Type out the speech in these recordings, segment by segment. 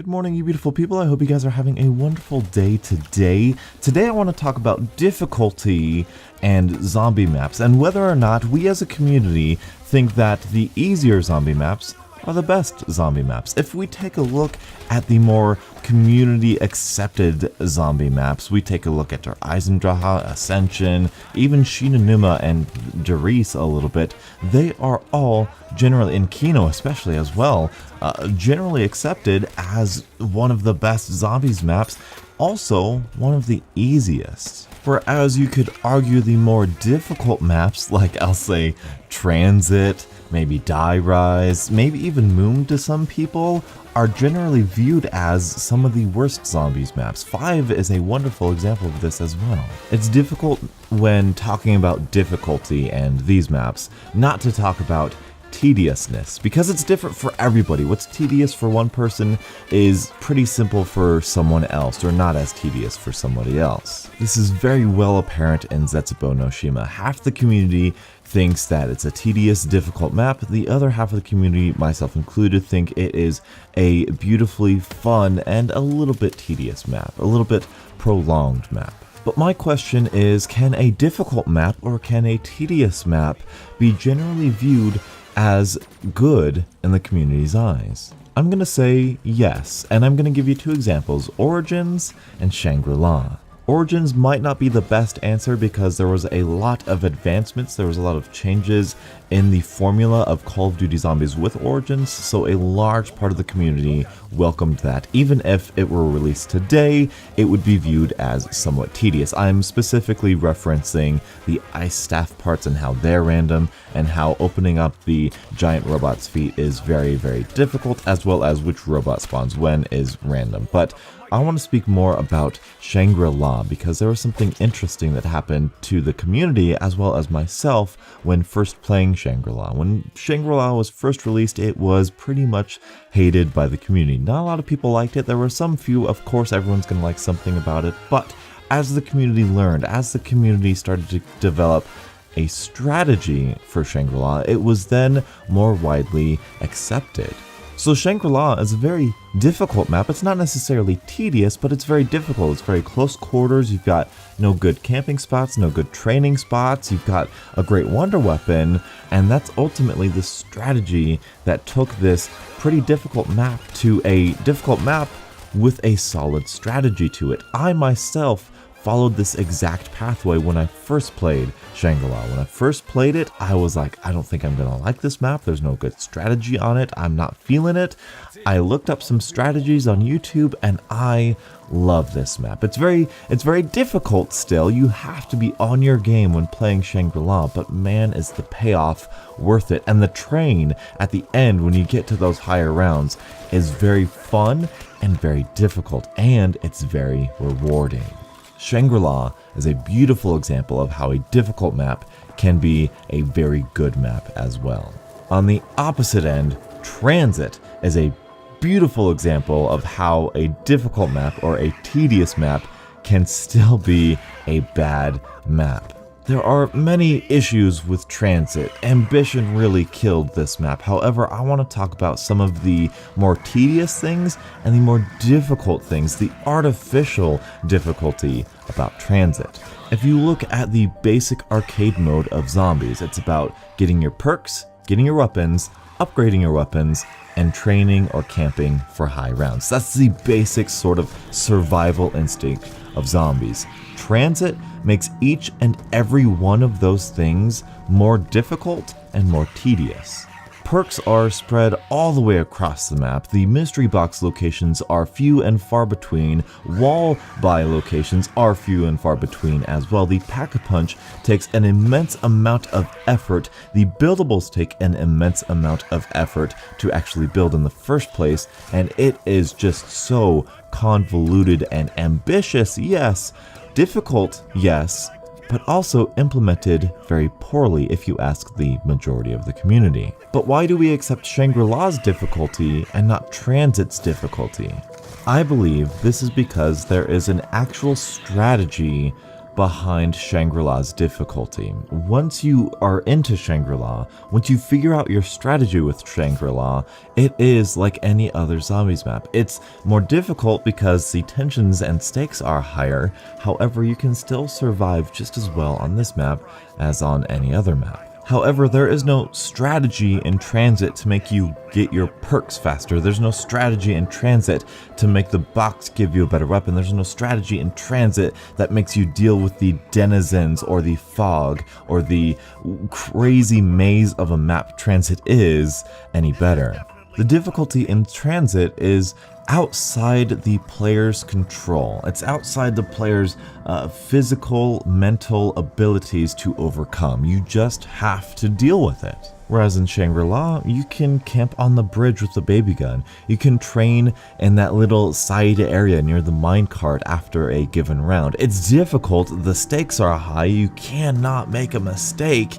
Good morning, you beautiful people. I hope you guys are having a wonderful day today. Today I want to talk about difficulty and zombie maps and whether or not we as a community think that the easier zombie maps are the best zombie maps. If we take a look at the more community accepted zombie maps, we take a look at Eisendrache, Ascension, even Shinonuma and Darice a little bit, they are all generally, in Kino especially as well, generally accepted as one of the best zombies maps, also one of the easiest. Whereas you could argue the more difficult maps, like I'll say Transit, maybe Die Rise, maybe even Moon to some people, are generally viewed as some of the worst zombies maps. 5 is a wonderful example of this as well. It's difficult when talking about difficulty and these maps not to talk about tediousness, because it's different for everybody. What's tedious for one person is pretty simple for someone else, or not as tedious for somebody else. This is very well apparent in Zetsubou no Shima. Half the community thinks that it's a tedious, difficult map. The other half of the community, myself included, think it is a beautifully fun and a little bit tedious map, a little bit prolonged map. But my question is, can a difficult map or can a tedious map be generally viewed as good in the community's eyes? I'm going to say yes, and I'm going to give you 2 examples, Origins and Shangri-La. Origins might not be the best answer because there was a lot of advancements, there was a lot of changes in the formula of Call of Duty Zombies with Origins, so a large part of the community welcomed that. Even if it were released today, it would be viewed as somewhat tedious. I'm specifically referencing the ice staff parts and how they're random, and how opening up the giant robot's feet is very, very difficult, as well as which robot spawns when is random. But I want to speak more about Shangri-La because there was something interesting that happened to the community as well as myself when first playing Shangri-La. When Shangri-La was first released, it was pretty much hated by the community. Not a lot of people liked it. There were some few, of course, everyone's going to like something about it, but as the community learned, as the community started to develop a strategy for Shangri-La, it was then more widely accepted. So Shangri-La is a very difficult map. It's not necessarily tedious, but it's very difficult. It's very close quarters. You've got no good camping spots, no good training spots. You've got a great wonder weapon, and that's ultimately the strategy that took this pretty difficult map to a difficult map with a solid strategy to it. I myself followed this exact pathway when I first played Shangri-La. When I first played it, I was like, I don't think I'm gonna like this map. There's no good strategy on it. I'm not feeling it. I looked up some strategies on YouTube and I love this map. It's very difficult still. You have to be on your game when playing Shangri-La, but man, is the payoff worth it. And the train at the end when you get to those higher rounds is very fun and very difficult, and it's very rewarding. Shangri-La is a beautiful example of how a difficult map can be a very good map as well. On the opposite end, Transit is a beautiful example of how a difficult map or a tedious map can still be a bad map. There are many issues with Transit. Ambition really killed this map. However, I want to talk about some of the more tedious things and the more difficult things, the artificial difficulty about Transit. If you look at the basic arcade mode of zombies, it's about getting your perks, getting your weapons, upgrading your weapons, and training or camping for high rounds. That's the basic sort of survival instinct of zombies. Transit makes each and every one of those things more difficult and more tedious. Perks are spread all the way across the map. The mystery box locations are few and far between. Wall buy locations are few and far between as well. The Pack-a-Punch takes an immense amount of effort. The buildables take an immense amount of effort to actually build in the first place, and it is just so convoluted and ambitious, yes. Difficult, yes, but also implemented very poorly if you ask the majority of the community. But why do we accept Shangri-La's difficulty and not Transit's difficulty? I believe this is because there is an actual strategy behind Shangri-La's difficulty. Once you are into Shangri-La, once you figure out your strategy with Shangri-La, it is like any other zombies map. It's more difficult because the tensions and stakes are higher, however you can still survive just as well on this map as on any other map. However, there is no strategy in Transit to make you get your perks faster. There's no strategy in Transit to make the box give you a better weapon. There's no strategy in Transit that makes you deal with the denizens or the fog or the crazy maze of a map Transit is any better. The difficulty in Transit is outside the player's control. It's outside the player's physical, mental abilities to overcome. You just have to deal with it. Whereas in Shangri-La, you can camp on the bridge with the baby gun. You can train in that little side area near the minecart after a given round. It's difficult, the stakes are high, you cannot make a mistake,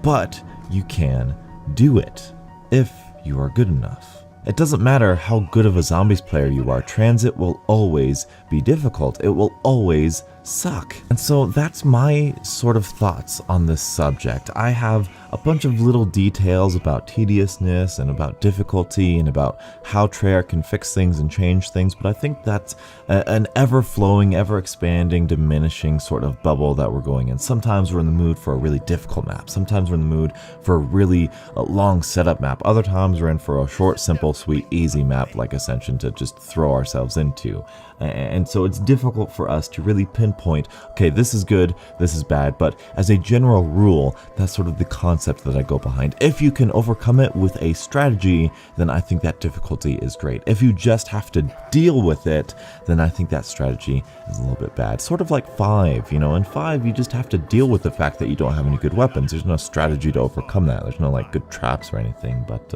but you can do it if you are good enough. It doesn't matter how good of a zombies player you are, Transit will always be difficult. It will always suck. And so that's my sort of thoughts on this subject. I have a bunch of little details about tediousness and about difficulty and about how Treyarch can fix things and change things, but I think that's an ever-flowing, ever-expanding, diminishing sort of bubble that we're going in. Sometimes we're in the mood for a really difficult map. Sometimes we're in the mood for a really long setup map. Other times we're in for a short, simple, sweet, easy map like Ascension to just throw ourselves into. And so it's difficult for us to really pinpoint, okay, this is good, this is bad, but as a general rule, that's sort of the concept that I go behind. If you can overcome it with a strategy, then I think that difficulty is great. If you just have to deal with it, then I think that strategy is a little bit bad. Sort of like 5, you know, in 5, you just have to deal with the fact that you don't have any good weapons. There's no strategy to overcome that. There's no like good traps or anything, but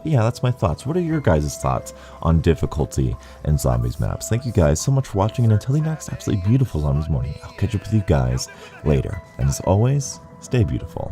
yeah, that's my thoughts. What are your guys' thoughts on difficulty in zombies maps? Thank you guys so much for watching, and until the next absolutely beautiful zombies morning, I'll catch up with you guys later. And as always, stay beautiful.